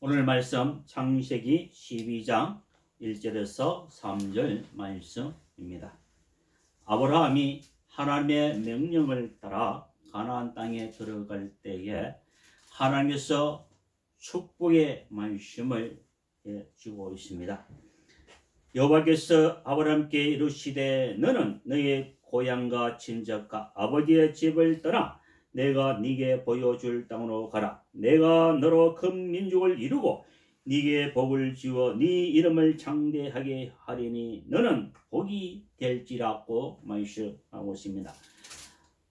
오늘 말씀 창세기 12장 1절에서 3절 말씀입니다. 아브라함이 하나님의 명령을 따라 가나안 땅에 들어갈 때에 하나님께서 축복의 말씀을 주고 있습니다. 여호와께서 아브라함께 이르시되 너는 너의 고향과 친척과 아버지의 집을 떠나 내가 네게 보여줄 땅으로 가라. 내가 너로 큰 민족을 이루고 네게 복을 주어 네 이름을 창대하게 하리니 너는 복이 될지라고 말씀하고 있습니다.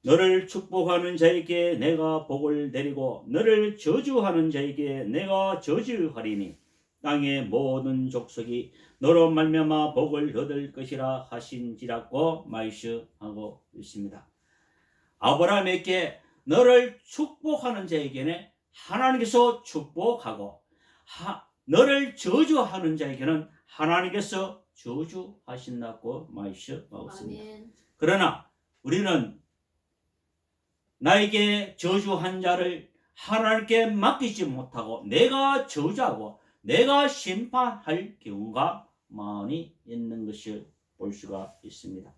너를 축복하는 자에게 내가 복을 내리고 너를 저주하는 자에게 내가 저주하리니 땅의 모든 족속이 너로 말미암아 복을 얻을 것이라 하신지라고 말씀하고 있습니다. 아브라함에게 너를 축복하는 자에게는 하나님께서 축복하고 너를 저주하는 자에게는 하나님께서 저주하신다고 말씀하고 있습니다. 그러나 우리는 나에게 저주한 자를 하나님께 맡기지 못하고 내가 저주하고 내가 심판할 경우가 많이 있는 것을 볼 수가 있습니다.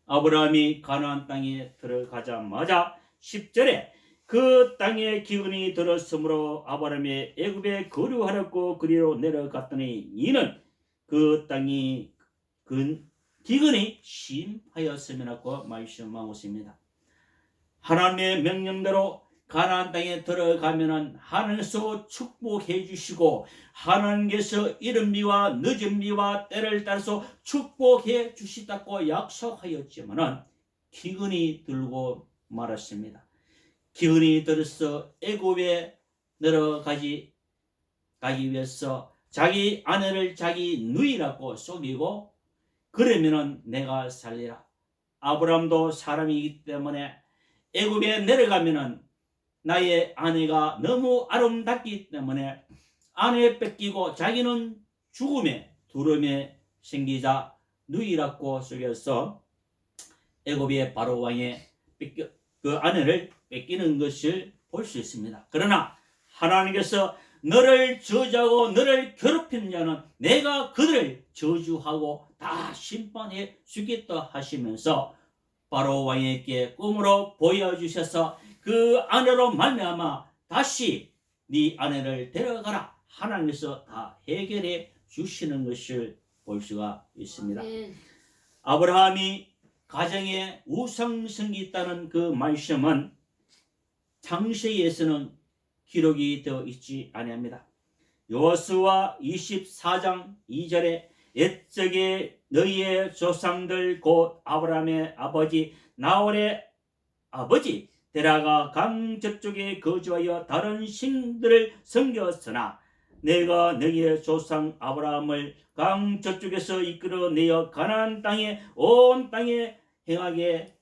아브라함이 가나안 땅에 들어가자마자 10절에 그 땅에 기근이 들었으므로 아브라함이 애굽에 거류하였고 그리로 내려갔더니 이는 그 땅이 기근이 심하였음이라고 말씀하고 있습니다. 하나님의 명령대로 가나안 땅에 들어가면은 하나님께서 축복해 주시고 하나님께서 이른 비와 늦은 비와 때를 따라서 축복해 주시다고 약속하였지만은 기근이 들고 말았습니다. 기근이 들어서 애굽에 내려가기 위해서 자기 아내를 자기 누이라고 속이고 그러면은 내가 살리라. 아브라함도 사람이기 때문에 애굽에 내려가면은 나의 아내가 너무 아름답기 때문에 아내 뺏기고 자기는 죽음에 두려움에 생기자 누이라고 속여서 애굽의 바로 왕의 그 아내를 뺏기는 것을 볼 수 있습니다. 그러나 하나님께서 너를 저주하고 너를 괴롭히는 자는 내가 그들을 저주하고 다 심판해 주겠다 하시면서 바로 왕에게 꿈으로 보여주셔서 그 아내로 말미암아 다시 네 아내를 데려가라. 하나님께서 다 해결해 주시는 것을 볼 수가 있습니다. 아브라함이 가정에 우상성이 있다는 그 말씀은 창세기에서는 기록이 되어 있지 아니합니다. 여호수아 24장 2절에 옛적에 너희의 조상들 곧 아브라함의 아버지 나홀의 아버지 데라가 강 저쪽에 거주하여 다른 신들을 섬겼으나 내가 너희의 조상 아브라함을 강 저쪽에서 이끌어내어 가나안 땅에 온 땅에 행하게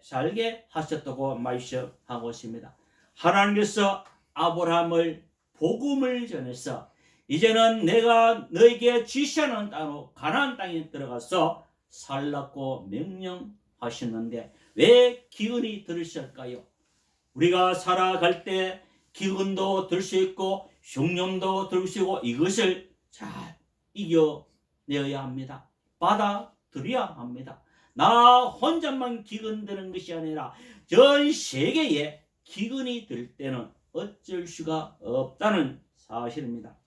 살게 하셨다고 말씀하고 있습니다. 하나님께서 아브라함을 복음을 전해서 이제는 내가 너에게 지시하는 땅으로 가나안 땅에 들어가서 살라고 명령하셨는데 왜 기근이 들으실까요? 우리가 살아갈 때 기근도 들 수 있고 흉년도 들 수 있고 이것을 잘 이겨내야 합니다. 받아들여야 합니다. 나 혼자만 기근 드는 것이 아니라 전 세계에 기근이 들 때는 어쩔 수가 없다는 사실입니다.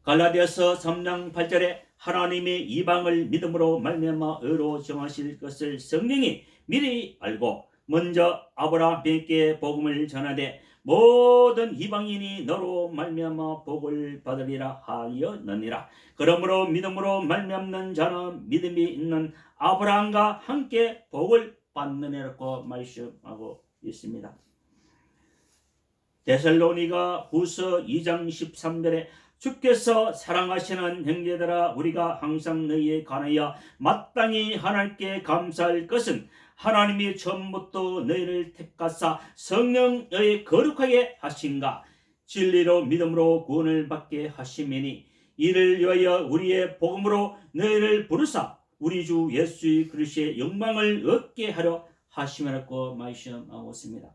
갈라디아서 3장 8절에 하나님이 이방을 믿음으로 말미암아 의로 정하실 것을 성령이 미리 알고 먼저 아브라함에게 복음을 전하되 모든 이방인이 너로 말미암아 복을 받으리라 하였느니라. 그러므로 믿음으로 말미암는 자는 믿음이 있는 아브라함과 함께 복을 받느니라고 말씀하고 있습니다. 데살로니가 후서 2장 13절에 주께서 사랑하시는 형제들아 우리가 항상 너희에 관하여 마땅히 하나님께 감사할 것은 하나님이 처음부터 너희를 택하사 성령 너희 거룩하게 하신가 진리로 믿음으로 구원을 받게 하심이니 이를 위하여 우리의 복음으로 너희를 부르사 우리 주 예수 그리스도의 영광을 얻게 하려 하심이라고 말씀하고 있습니다.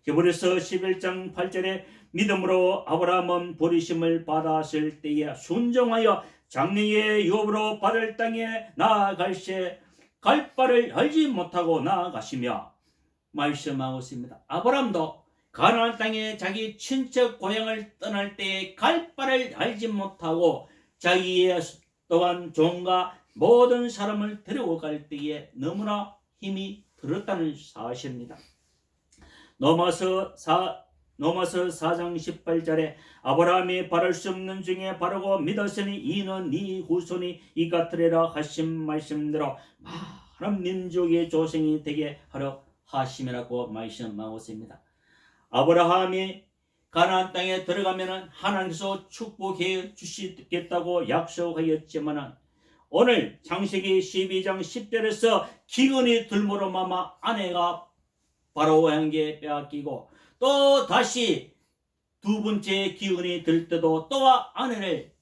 히브리서 11장 8절에 믿음으로 아브라함은 부르심을 받았을 때에 순종하여 장래의 유업으로 받을 땅에 나아갈새 갈 바를 알지 못하고 나아가시며 말씀하고 있습니다. 아브라함도 가나안 땅에 자기 친척 고향을 떠날 때에 갈 바를 알지 못하고 자기의 또한 종과 모든 사람을 데리고 갈 때에 너무나 힘이 들었다는 사실입니다. 로마서 4장 18절에 아브라함이 바를 수 없는 중에 바르고 믿었으니 이는 네 후손이 이같으리라 하신 말씀대로 많은 민족의 조상이 되게 하려 하심이라고 말씀하고 있습니다. 아브라함이 가나안 땅에 들어가면 하나님께서 축복해 주시겠다고 약속하였지만 오늘 창세기 12장 10절에서 기근이 들므로 마마 아내가 바로 왕에게 빼앗기고 또 다시 두 번째 기근이 들 때도 또 아내를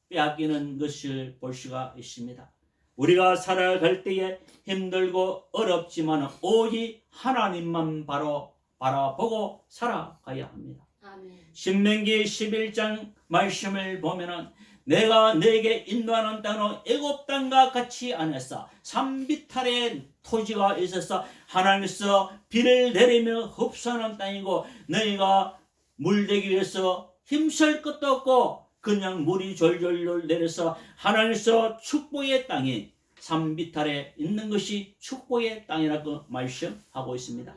빼앗기는 것을 볼 수가 있습니다. 우리가 살아갈 때에 힘들고 어렵지만 오직 하나님만 바라보고 살아가야 합니다. 아멘. 신명기 11장 말씀을 보면은 내가 너에게 인도하는 땅은 애굽 땅과 같이 아니었어. 산비탈의 토지가 있어서 하나님께서 비를 내리며 흡수하는 땅이고 너희가 물되기 위해서 힘쓸 것도 없고 그냥 물이 졸졸 내려서 하나님께서 축복의 땅이 산비탈에 있는 것이 축복의 땅이라고 말씀하고 있습니다.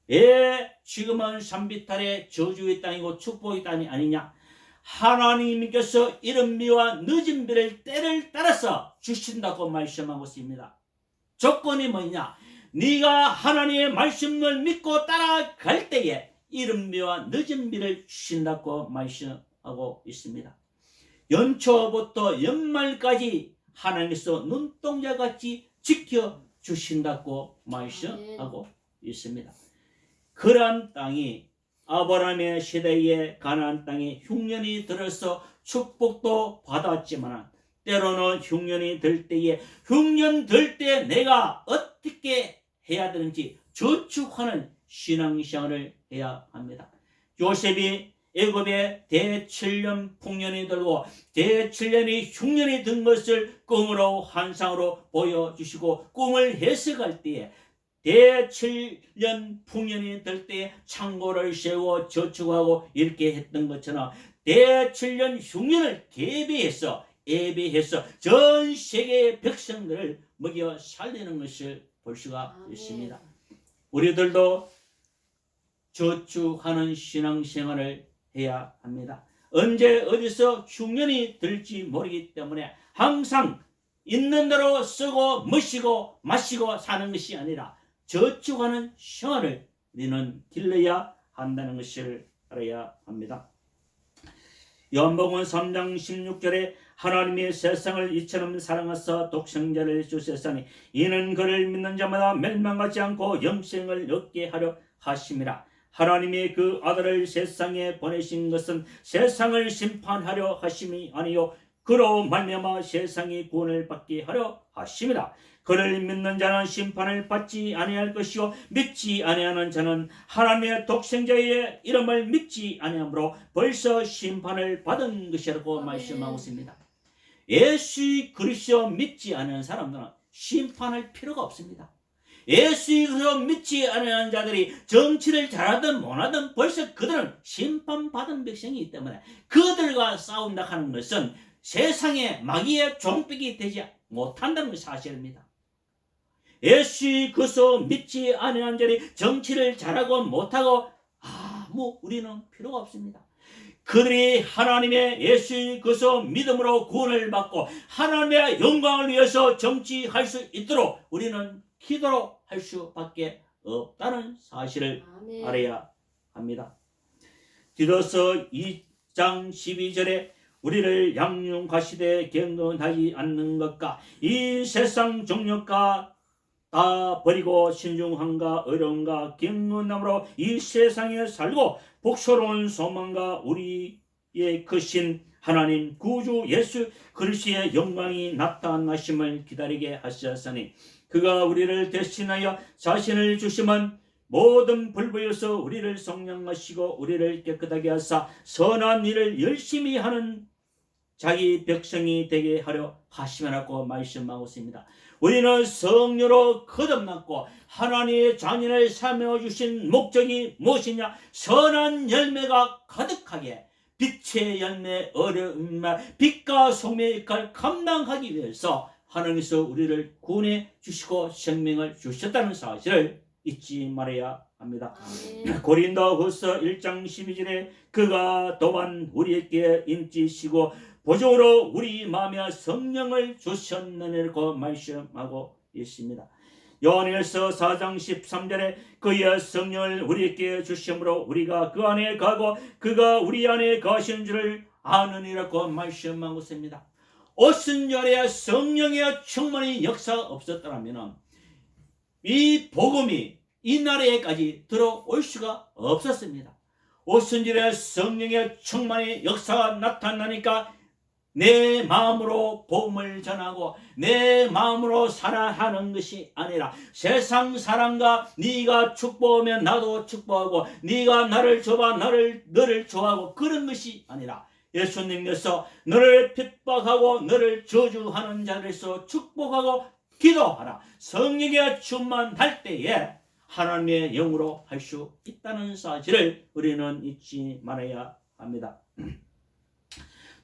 왜 지금은 산비탈의 저주의 땅이고 축복의 땅이 아니냐? 하나님께서 이른 비와 늦은 비를 때를 따라서 주신다고 말씀하고 있습니다. 조건이 뭐냐? 네가 하나님의 말씀을 믿고 따라갈 때에 이른 비와 늦은 비를 주신다고 말씀하고 있습니다. 연초부터 연말까지 하나님께서 눈동자같이 지켜주신다고 말씀하고 있습니다. 그러한 땅이 아브라함의 시대에 가나안 땅에 흉년이 들어서 축복도 받았지만 때로는 흉년이 들 때에 흉년 들 때 내가 어떻게 해야 되는지 저축하는 신앙생활을 해야 합니다. 요셉이 애굽에 대7년 풍년이 들고 대7년이 흉년이 든 것을 꿈으로 환상으로 보여주시고 꿈을 해석할 때에 대7년 풍년이 들 때 창고를 세우고 저축하고 이렇게 했던 것처럼 대7년 흉년을 예배해서 전 세계의 백성들을 먹여 살리는 것을 볼 수가 있습니다. 우리들도 저축하는 신앙생활을 해야 합니다. 언제 어디서 흉년이 들지 모르기 때문에 항상 있는 대로 쓰고 마시고 사는 것이 아니라 저축하는 생활을 우리는 길러야 한다는 것을 알아야 합니다. 요한복음 3장 16절에 하나님이 세상을 이처럼 사랑하사 독생자를 주셨으니 이는 그를 믿는 자마다 멸망하지 않고 영생을 얻게 하려 하심이라. 하나님이 그 아들을 세상에 보내신 것은 세상을 심판하려 하심이 아니요 그로 말미암아 세상이 구원을 받게 하려 하심이라. 그를 믿는 자는 심판을 받지 아니할 것이요 믿지 아니하는 자는 하나님의 독생자의 이름을 믿지 아니하므로 벌써 심판을 받은 것이라고 말씀하고 있습니다. 예수 그리스도 믿지 않는 사람들은 심판할 필요가 없습니다. 예수 그리스도 믿지 않는 자들이 정치를 잘하든 못하든 벌써 그들은 심판받은 백성이기 때문에 그들과 싸운다 하는 것은 세상의 마귀의 종백이 되지 못한다는 사실입니다. 예수 그리스도 믿지 않는 자들이 정치를 잘하고 못하고 우리는 필요가 없습니다. 그들이 하나님의 예수 그리스도 믿음으로 구원을 받고 하나님의 영광을 위해서 정치할 수 있도록 우리는 기도로 할 수밖에 없다는 사실을 알아야 합니다. 디도서 2장 12절에 우리를 양육하시되 경건하지 않는 것과 이 세상 정욕과 다 버리고 신중함과 의로움과 경건함으로 이 세상에 살고 복스러운 소망과 우리의 크신 하나님 구주 예수 그리스도의 영광이 나타나심을 기다리게 하셨으니 그가 우리를 대신하여 자신을 주시면 모든 불보여서 우리를 성령하시고 우리를 깨끗하게 하사 선한 일을 열심히 하는 자기 백성이 되게 하려 하시면하고 말씀하고 있습니다. 우리는 성령으로 거듭났고 하나님의 자녀를 삼아 주신 목적이 무엇이냐? 선한 열매가 가득하게 빛의 열매 빛과 소금의 역할을 감당하기 위해서 하나님께서 우리를 구원해 주시고 생명을 주셨다는 사실을 잊지 말아야 합니다. 고린도후서 1장 12절에 그가 또한 우리에게 인치시고 보증으로 우리 마음에 성령을 주셨느니라고 말씀하고 있습니다. 요한일서 4장 13절에 그의 성령을 우리에게 주심으로 우리가 그 안에 가고 그가 우리 안에 가신 줄을 아느니라고 말씀하고 있습니다. 오순절에 성령의 충만히 역사가 없었더라면 이 복음이 이 나라에까지 들어올 수가 없었습니다. 오순절에 성령의 충만히 역사가 나타나니까 내 마음으로 복음을 전하고 내 마음으로 살아하는 것이 아니라 세상 사람과 네가 축복하면 나도 축복하고 네가 나를 줘봐 너를 좋아하고 그런 것이 아니라 예수님께서 너를 핍박하고 너를 저주하는 자들에서 축복하고 기도하라. 성령의 충만할 때에 하나님의 영으로 할 수 있다는 사실을 우리는 잊지 말아야 합니다.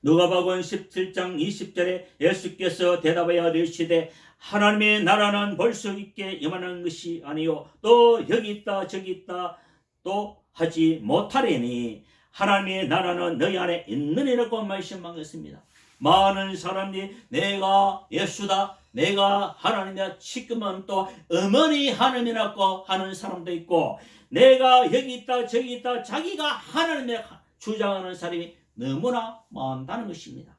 누가복음 17장 20절에 예수께서 대답하여 이르시되 하나님의 나라는 볼 수 있게 임하는 것이 아니요 또 여기 있다 저기 있다 또 하지 못하리니 하나님의 나라는 너희 안에 있느니라고 말씀하셨습니다. 많은 사람들이 내가 예수다 내가 하나님이다 지금은 또 어머니 하나님이라고 하는 사람도 있고 내가 여기 있다 저기 있다 자기가 하나님의 주장하는 사람이 너무나 많다는 것입니다.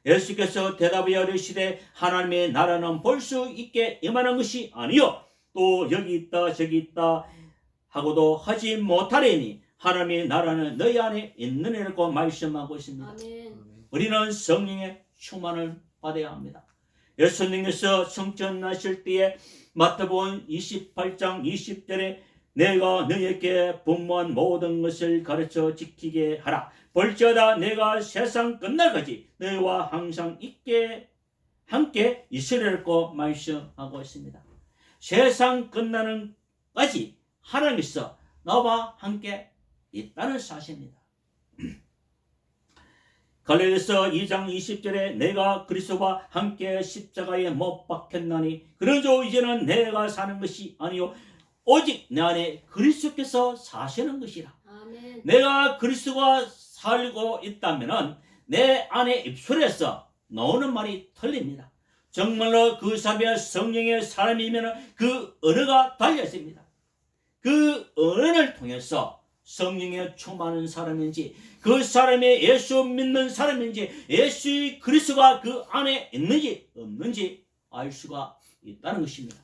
예수께서 대답하여 이르시되 하나님의 나라는 볼 수 있게 임하는 것이 아니요 또 여기 있다 저기 있다 하고도 하지 못하리니 하나님의 나라는 너희 안에 있느니라고 말씀하고 있습니다. 아멘. 우리는 성령의 충만을 받아야 합니다. 예수님께서 성전하실 때에 마태복음 28장 20절에 내가 너희에게 분모한 모든 것을 가르쳐 지키게 하라. 볼지어다 내가 세상 끝날까지 너희와 항상 함께 있으리라고 말씀하고 있습니다. 세상 끝나는 까지 하나님께서 너와 함께 있다는 사실입니다. 갈라디아서 2장 20절에 내가 그리스도와 함께 십자가에 못 박혔나니 그러므로 이제는 내가 사는 것이 아니요 오직 내 안에 그리스도께서 사시는 것이라. 아멘. 내가 그리스도가 살고 있다면 내 안에 입술에서 나오는 말이 틀립니다. 정말로 그 사람이 성령의 사람이면 그 언어가 달려 있습니다. 그 언어를 통해서 성령에 충만한 사람인지 그 사람이 예수 믿는 사람인지 예수 그리스도가 그 안에 있는지 없는지 알 수가 있다는 것입니다.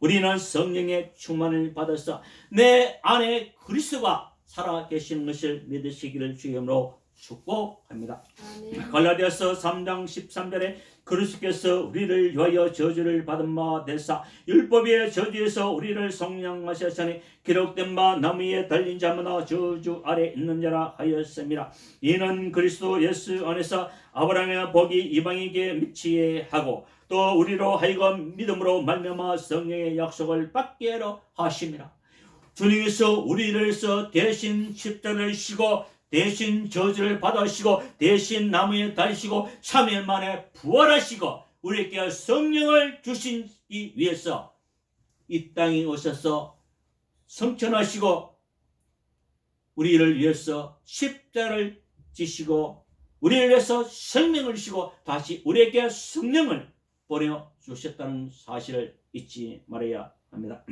우리는 성령의 충만을 받아서 내 안에 그리스도가 살아계시는 것을 믿으시기를 주님으로 축복합니다. 아멘. 갈라디아서 3장 13절에 그리스도께서 우리를 위하여 저주를 받은 바 되사 율법의 저주에서 우리를 성량하셨으니 기록된 바 나무에 달린 자마다 저주 아래 있는 자라 하였습니다. 이는 그리스도 예수 안에서 아브라함의 복이 이방인에게 미치게 하고 또 우리로 하여금 믿음으로 말미암아 성령의 약속을 받게 하심이라. 주님께서 우리를 위해서 대신 십자가를 지고 대신 저주를 받으시고 대신 나무에 달리시고 3일 만에 부활하시고 우리에게 성령을 주시기 위해서 이 땅에 오셔서 성천하시고 우리를 위해서 십자가를 지시고 우리를 위해서 생명을 주시고 다시 우리에게 성령을 보내주셨다는 사실을 잊지 말아야 합니다.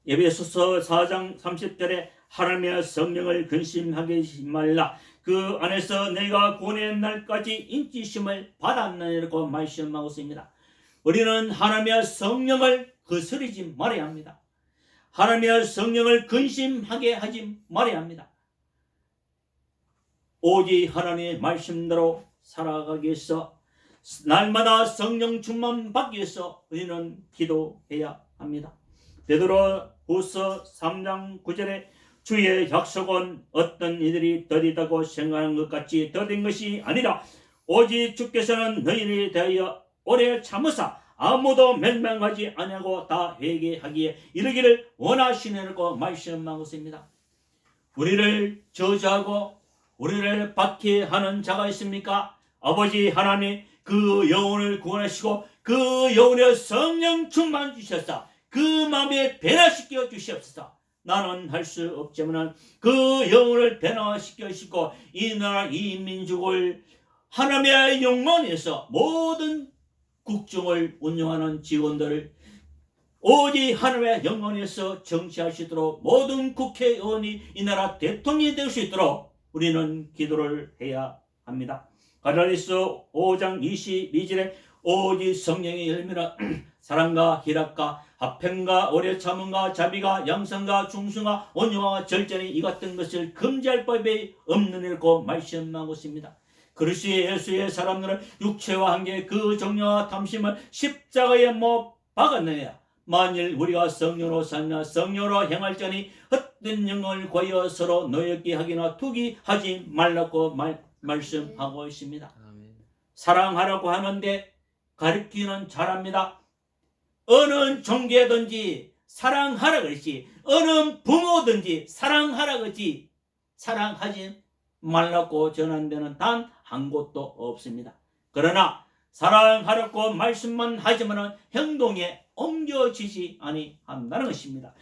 에베소서 4장 30절에 하나님의 성령을 근심하게 말라. 그 안에서 내가 구원의 날까지 인치심을 받았느니라고 말씀하고 있습니다. 우리는 하나님의 성령을 거스르지 말아야 합니다. 하나님의 성령을 근심하게 하지 말아야 합니다. 오직 하나님의 말씀대로 살아가기 위해서 날마다 성령 충만 받기 위해서 우리는 기도해야 합니다. 베드로후서 3장 9절에 주의 약속은 어떤 이들이 더디다고 생각하는 것 같이 더딘 것이 아니라 오직 주께서는 너희를 대하여 오래 참으사 아무도 멸망하지 아니하고 다 회개하기에 이르기를 원하시느라고 말씀하고 있습니다. 우리를 저주하고 우리를 박해하는 자가 있습니까? 아버지 하나님, 그 영혼을 구원하시고 그 영혼에 성령 충만 주셔서 그 마음에 변화시켜 주시옵소서. 나는 할 수 없지만 그 영혼을 변화시켜 주시고 이 나라 이 민족을 하나님의 영광에서 모든 국정을 운영하는 직원들을 오직 하나님의 영광에서 정치하시도록 모든 국회의원이 이 나라 대통령이 될 수 있도록 우리는 기도를 해야 합니다. 갈라디아서 5장 22절에 오직 성령의 열매는 사랑과 희락과 화평과 오래 참음과 자비가 양선과 충성과 온유와 절제니 이 같은 것을 금지할 법이 없는 일고 말씀하고 있습니다. 그리스도 예수의 사람들은 육체와 함께 그 정욕과 탐심을 십자가에 못 박았느냐. 만일 우리가 성령으로 살며 성령으로 행할자니 헛된 영을 구하여 서로 노엽게 하기나 투기하지 말라고 말씀하고 있습니다. 사랑하라고 하는데 가르치는 잘합니다. 어느 종교든지 사랑하라 그러지, 어느 부모든지 사랑하라 그러지, 사랑하지 말라고 전한 데는 단 한 곳도 없습니다. 그러나 사랑하라고 말씀만 하지만 행동에 옮겨지지 아니한다는 것입니다.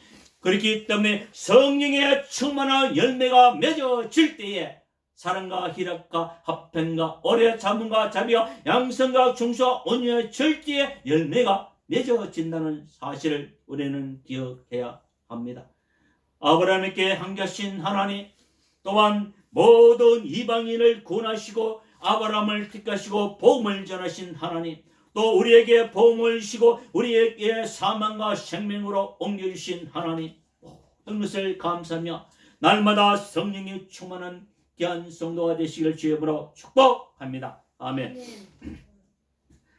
그렇기 때문에 성령의 충만한 열매가 맺어질 때에 사랑과 희락과 화평과 오래 참음과 자비와 양선과 충성과 온유의 절제의 열매가 맺어진다는 사실을 우리는 기억해야 합니다. 아브라함에게 함께하신 하나님, 또한 모든 이방인을 구원하시고 아브라함을 택하시고 복음을 전하신 하나님, 또 우리에게 복음을 주시고 우리에게 사망과 생명으로 옮겨주신 하나님, 모든 것을 감사하며 날마다 성령이 충만한 귀한 성도가 되시길 주의 이름으로 축복합니다. 아멘.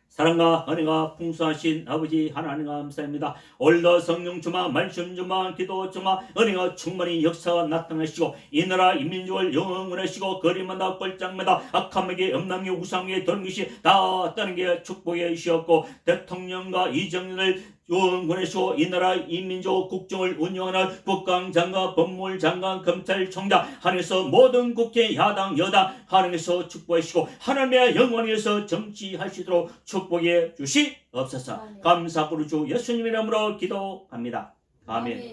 사랑과 은혜가 풍성하신 아버지 하나님 감사합니다. 오늘도 성령 주마, 말씀 주마, 기도 주마, 은혜가 충만히 역사가 나타나시고 이 나라 이 민족을 영원하시고 거리마다 꼴짝마다 악함에게 음란에게 우상에게 돌기시 다 따는 게 축복해 주시었고 대통령과 이정년을 영원하시고 이 나라 이 민족 국정을 운영하는 국방장관, 법무장관, 검찰총장 하늘에서 모든 국회 야당 여당 하늘에서 축복하시고 하나님의 영원에서 정치하시도록 축복해 주시옵소서. 감사하고 주 예수님 이름으로 기도합니다. 아멘.